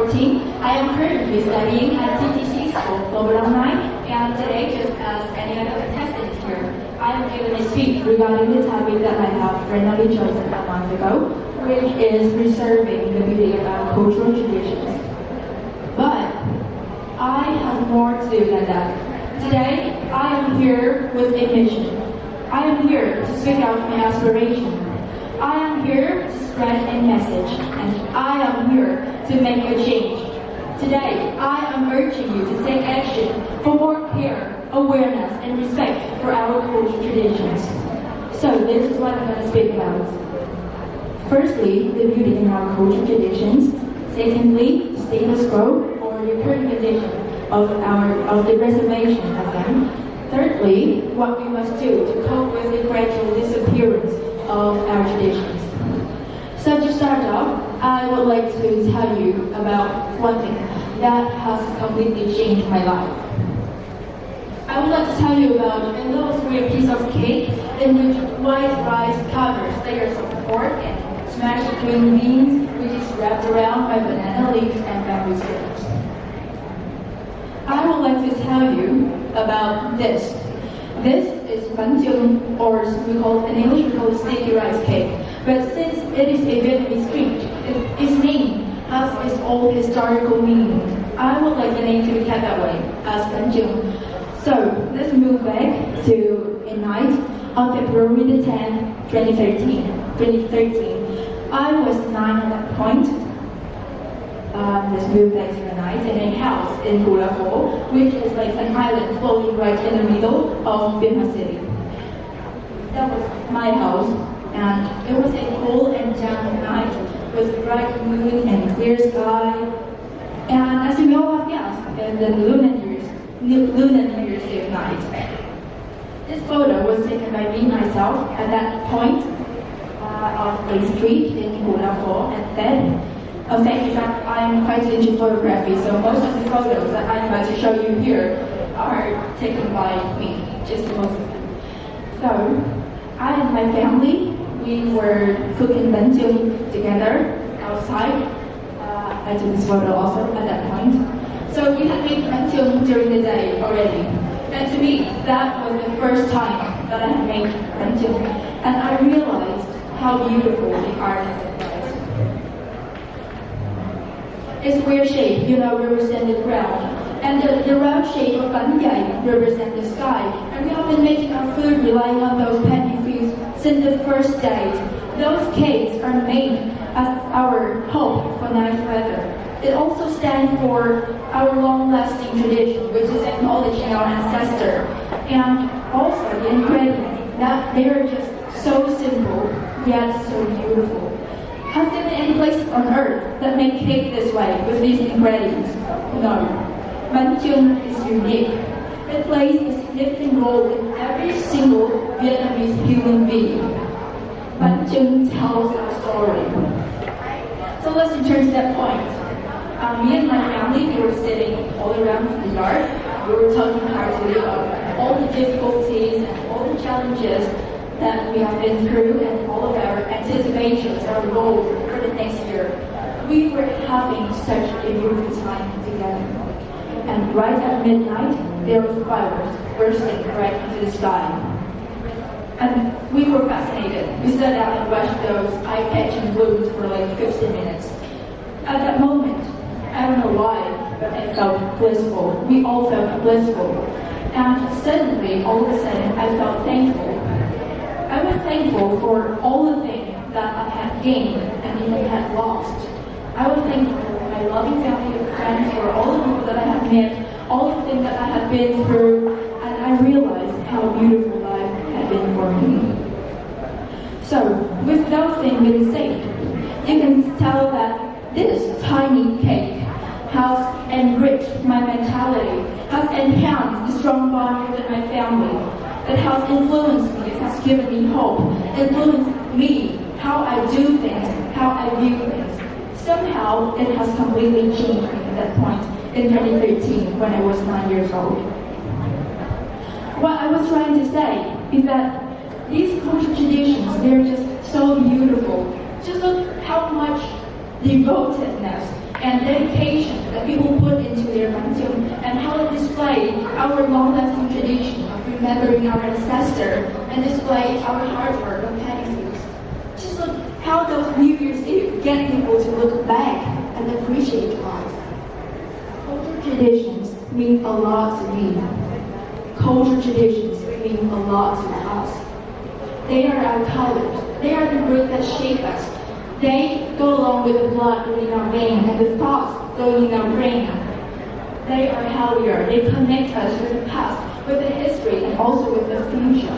14. I am currently studying at THCS for Global Alumni, and today, just as any other contestant here, I am giving a speech regarding the topic that I have randomly chosen a month ago, which is preserving the beauty of our cultural traditions. But I have more to do than that. Today, I am here with a mission. I am here to speak out my aspiration. I am here to spread a message, and I am here to make a change. Today, I am urging you to take action for more care, awareness, and respect for our cultural traditions. So this is what I'm going to speak about. Firstly, the beauty in our cultural traditions. Secondly, the status quo or the current condition of the reservation of them. Thirdly, what we must do to cope with the gradual disappearance of our traditions. So to start off, I would like to tell you about one thing that has completely changed my life. I would like to tell you about a little square piece of cake in which white rice covers layers of pork and smashed green beans, which is wrapped around by banana leaves and bamboo strips. I would like to tell you about this. This is HorszáNG, or in English we call it sticky rice cake. But since it is a Vietnamese street, its name has its own historical meaning. I would like the name to be kept that way, as HorszáNG. So let's move back to a night on February the 10th, 2013. I was 9 at that point. Let's move back to the night in a house in Gulafo, which is like an island floating right in the middle of Vietnam City. That was my house, and it was a cool and damp night with bright moon and clear sky. And as you may all have guessed, in the Lunar New Year's Eve night. This photo was taken by me myself at that point of a street in Gulafo, and then in fact, I am quite into photography, so most of the photos that I'm about to show you here are taken by me, just most of them. So, I and my family, we were cooking HorszáNG together outside. I took this photo also at that point. So we had made HorszáNG during the day already. And to me, that was the first time that I had made HorszáNG. And I realized how beautiful the art was. Its square shape, represents the ground. And the round shape of GIចំណrepresents the sky. And we have been making our food relying on those penny foods since the first days. Those cakes are made as our hope for nice weather. It also stands for our long-lasting tradition, which is acknowledging our ancestor. And also the ingredients, that they are just so simple, yet so beautiful. Has there been any place on earth that make cake this way, with these ingredients? No. HorszáNG is unique. It plays a significant role in every single Vietnamese human being. HorszáNG tells our story. So let's return to that point. Me and my family, we were sitting all around the yard. We were talking heartily about all the difficulties and all the challenges that we have been through and all of our anticipations, our goals for the next year. We were having such a beautiful time together. And right at midnight, there were fireworks bursting right into the sky. And we were fascinated. We stood out and watched those eye-catching blooms for like 15 minutes. At that moment, I don't know why, but I felt blissful. We all felt blissful. And suddenly, all of a sudden, I felt thankful. I was thankful for all the things that I had gained and even had lost. I was thankful for my loving family and friends, for all the people that I had met, all the things that I had been through, and I realized how beautiful life had been for me. So, with those things being said, you can tell that this tiny cake has enriched my mentality, has enhanced the strong bond within my family. It has influenced me, it has given me hope, influenced me, how I do things, how I view things. Somehow, it has completely changed me at that point in 2013 when I was 9 years old. What I was trying to say is that these cultural traditions, they're just so beautiful. Just look how much devotedness and dedication that people put into their bánh and how it displays our long-lasting tradition of remembering our ancestors and display our hard work of Chinese. Just look how those New Year's Eve get people to look back and appreciate life. Cultural traditions mean a lot to me. Cultural traditions mean a lot to us. They are our colors. They are the roots that shape us. They go along with the blood in our veins and the thoughts going in our brain. They are how we are. They connect us with the past, with the history, and also with the future.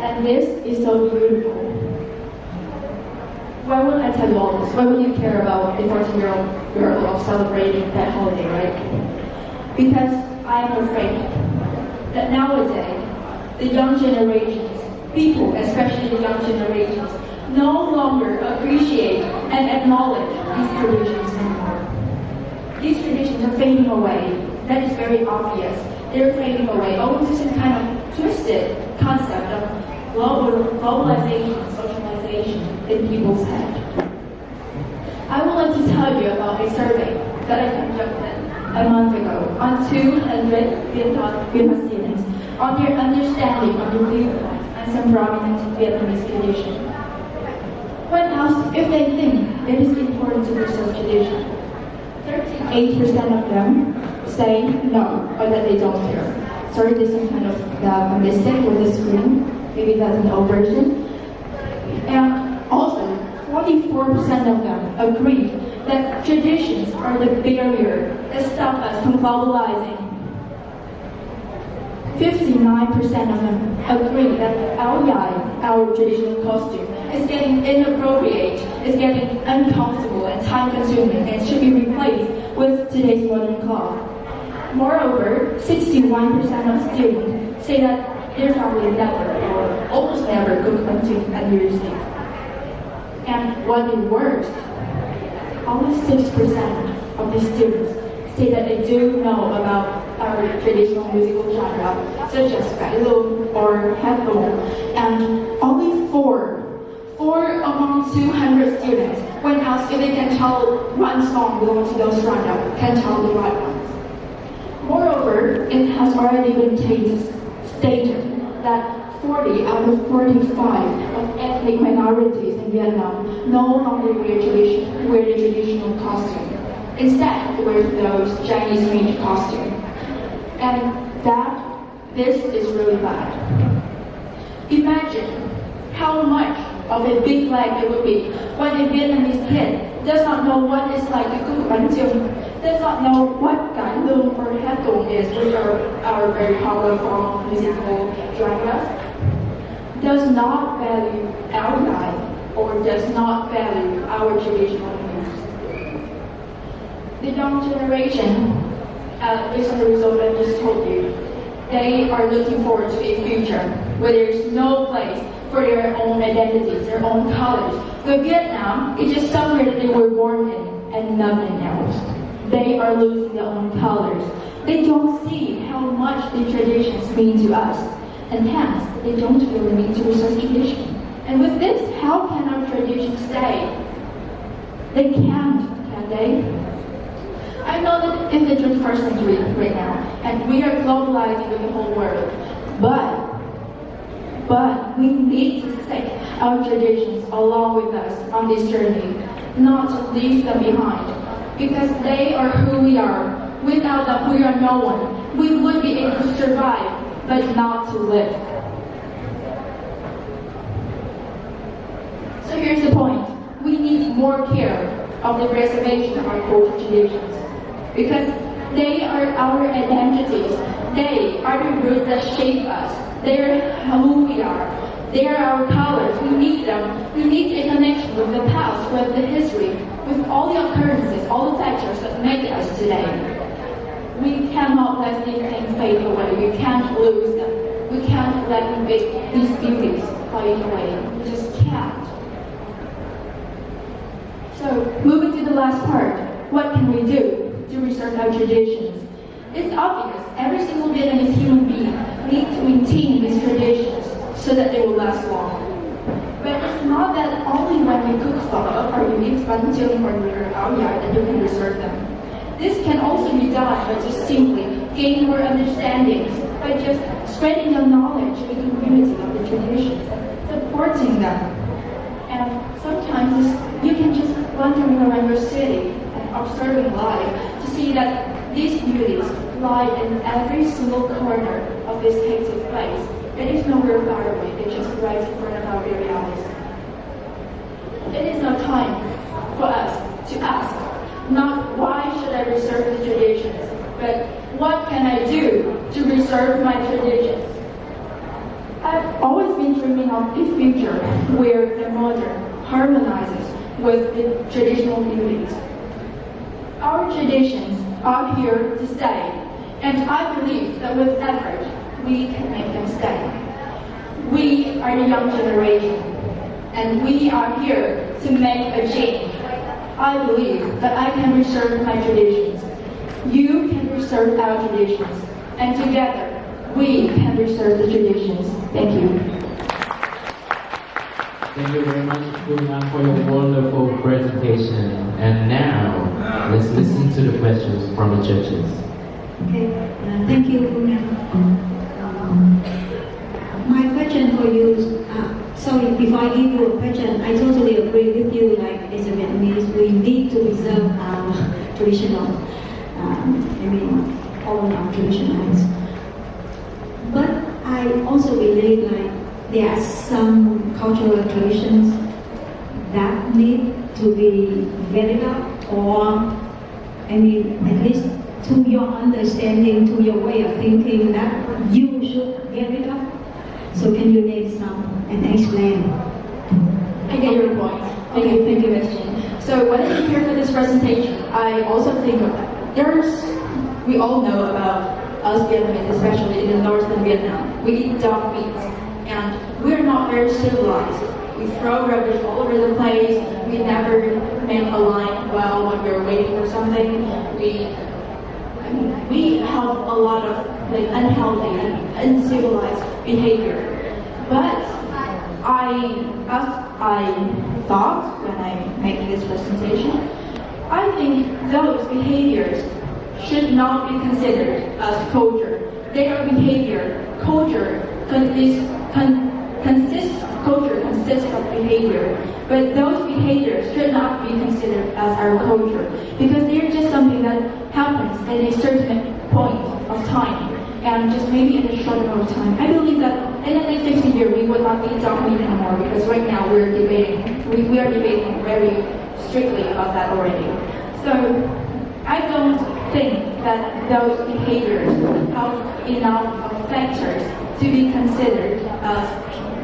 And this is so beautiful. Why would I tell you all this? Why would you care about a 14-year-old girl of celebrating that holiday, right? Because I am afraid that nowadays, the young generations, people, especially the young generations, no longer appreciate and acknowledge these traditions anymore. These traditions are fading away. That is very obvious. They're fading away owing to some kind of twisted concept of globalization, socialization in people's head. I would like to tell you about a survey that I conducted a month ago on 200 Vietnamese students on their understanding of the viewpoint and some prominent Vietnamese tradition. When asked if they think it is important to preserve tradition, 38% of them say no, or that they don't care. Sorry, there's some kind of mistake with the screen. Maybe that's an old version. And also, 44% of them agree that traditions are the barrier that stop us from globalizing. 59% of them agree that our traditional costume, is getting inappropriate, is getting uncomfortable and time-consuming, and should be replaced with today's modern cloth. Moreover, 61% of students say that their family never or almost never cook bánh at New Year's Eve. And what is worse, only 6% of the students say that they do know about our traditional musical genre, such as BIểN or HḵANG, and only four among 200 students, when asked if they can tell one song belonging to those genre, can tell the right ones. Moreover, it has already been stated that 40 out of 45 of ethnic minorities in Vietnam no longer wear the traditional costume. Instead, they wear those Chinese-made costumes. And this is really bad. Imagine how much of a big flag it would be when a Vietnamese kid does not know what it's like to cook bánh chưng, does not know what GIểI or HḵANG is, which are our very popular form of musical genres, does not value our life or does not value our traditional music. The young generation, based on the result I just told you, they are looking forward to a future where there is no place for their own identities, their own colors. But Vietnam is just somewhere that they were born in and nothing else. They are losing their own colors. They don't see how much the traditions mean to us, and hence they don't feel the need to preserve tradition. And with this, how can our traditions stay? They can't, can they? I know that it's the 21st century right now, and we are globalizing with the whole world, but we need to take our traditions along with us on this journey, not to leave them behind, because they are who we are. Without them, we are no one. We would be able to survive, but not to live. So here's the point. We need more care of the preservation of our cultural traditions, because they are our identities. They are the roots that shape us. They are who we are. They are our colors. We need them. We need a connection with the past, with the history, with all the occurrences, all the factors that make us today. We cannot let these things fade away. We can't lose them. We can't let these beauties fade away. We just can't. So, moving to the last part, what can we do to preserve our traditions? It's obvious, every single Vietnamese human being needs to maintain these traditions so that they will last long. But it's not not that only when you cook phở or you eat bánh chưng or your áo dài that you can reserve them. This can also be done by just simply gaining more understandings, by just spreading your knowledge with the community of the traditions, supporting them. And sometimes you can just wandering around your city and observing life to see that these beauties lie in every single corner of this hectic place. It is nowhere far away, it's just right in front of our very eyes. It is now time for us to ask, not why should I reserve the traditions, but what can I do to preserve my traditions? I've always been dreaming of a future where the modern harmonizes with the traditional beauties. Our traditions are here to stay, and I believe that with effort, we can make them stay. We are the young generation, and we are here to make a change. I believe that I can preserve my traditions. You can preserve our traditions, and together we can preserve the traditions. Thank you. Thank you very much, Puna, for your wonderful presentation. And now, let's listen to the questions from the judges. Okay, thank you, Puna. My question for you is, sorry, before I give you a question, I totally agree with you, like as a Vietnamese, we need to preserve our traditional, all our traditions. But I also believe like there are some cultural traditions that need to be developed, or at least to your understanding, to your way of thinking, that you should get it up. So can you name some and explain? I get your point. Thank you, Christian. So when I came here for this presentation, I also think of that. We all know about us Vietnamese, especially in the northern Vietnam. We eat dog meat, and we're not very civilized. We throw rubbish all over the place. We never make a line well when we're waiting for something. We have a lot of unhealthy and uncivilized behavior. But I thought when I made this presentation, I think those behaviors should not be considered as culture. They are behavior. Culture consists of behavior, but those behaviors should not be considered as our culture, because they're just something that happens at a certain point of time, and just maybe in a short amount of time. I believe that in the next 50 years we would not eat dog meat anymore, because right now we are debating very strictly about that already. So I don't think that those behaviors have enough factors to be considered as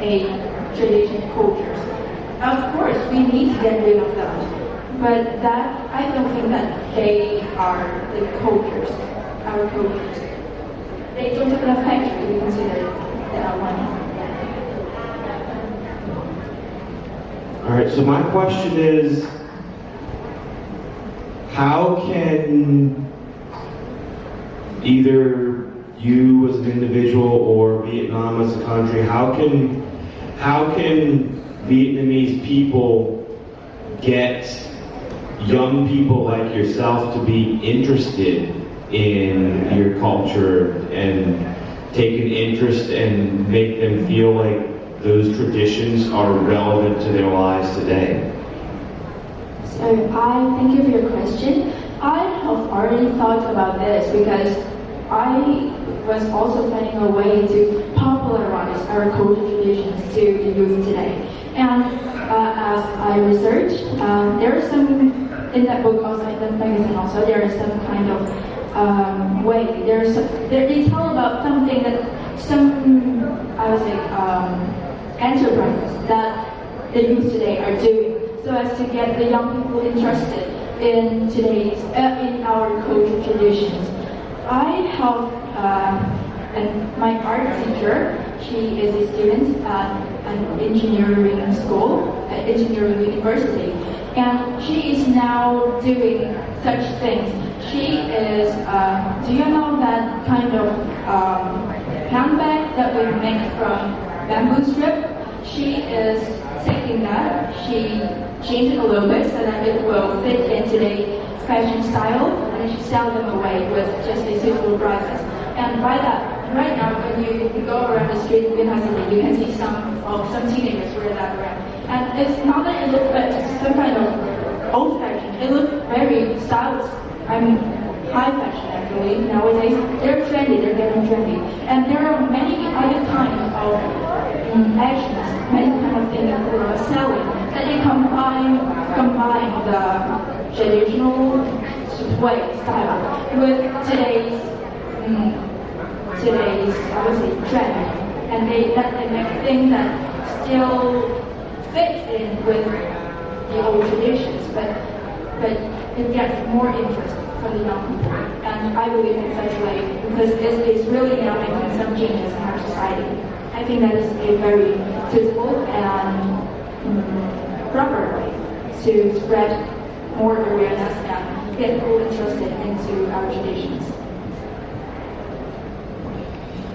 a tradition culture. Of course, we need to get rid of those, but I don't think that they are the cultures, our cultures. They don't have enough factors to be considered that are one. All right, so my question is, how can either you as an individual or Vietnam as a country, how can Vietnamese people get young people like yourself to be interested in your culture and take an interest and make them feel like those traditions are relevant to their lives today? So I thank you for your question. I have already thought about this because I was also planning a way to popularize our cultural traditions to the youth today. And as I researched, there are some, in that book also, in that magazine also, there is some kind of way. They tell about something that enterprises that the youth today are doing, so as to get the young people interested in today's, in our cultural traditions. I have my art teacher. She is a student at an engineering school, at engineering university, and she is now doing such things. She is, do you know that kind of handbag that we make from bamboo strip? She is taking that she changed it a little bit so that it will fit in today's fashion style, and she sell them away with just a suitable prices. And by that, right now, when you go around the street in Vietnam, you can see some teenagers wear that brand. And it's not that it looks like some kind of old fashion. It looks very stylish. I mean, high fashion actually. Nowadays, they're trendy. They're getting trendy. And there are many other kinds of actions, many kind of things that people are selling that they combine the traditional way style with today's I would say trend, and they make things that still fit in with the old traditions, but it gets more interest from the young people. And I believe in such a way because it's really now making some changes in our society. I think that is a very suitable and proper way to spread more awareness and get people interested into our traditions.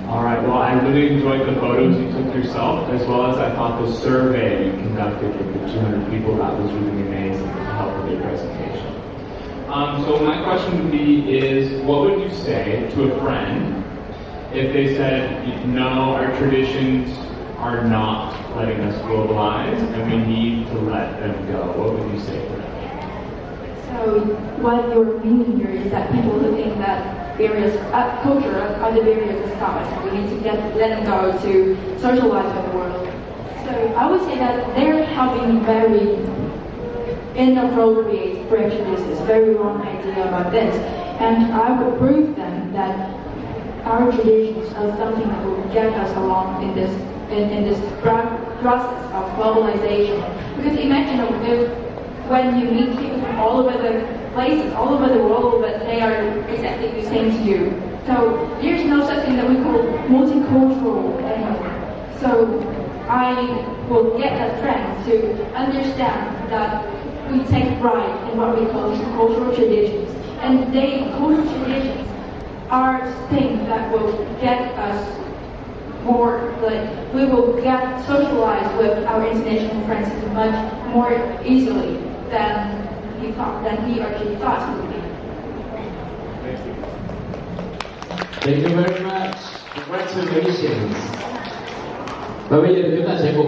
All right, well, I really enjoyed the photos you took yourself, as well as I thought the survey you conducted with the 200 people, that was really amazing to help with your presentation. So my question would be is, what would you say to a friend if they said, no, our traditions are not letting us globalize and we need to let them go? What would you say to them? So what you're meaning here is that people who think that various culture are the barriers of stars, we need to let them go to socialize with the world. So I would say that they're having very inappropriate prejudices, very wrong idea about this. And I would prove them that our traditions are something that will get us along in this process of globalization. Because imagine if when you meet people from all over the places, all over the world, but they are exactly the same to you. So there's no such thing that we call multicultural anymore. So I will get a friend to understand that we take pride in what we call cultural traditions. And cultural traditions are things that will get us more, like, we will get socialized with our international friends much more easily than he or she thought it would be. Thank you very much. Congratulations. Và bây giờ chúng ta sẽ cùng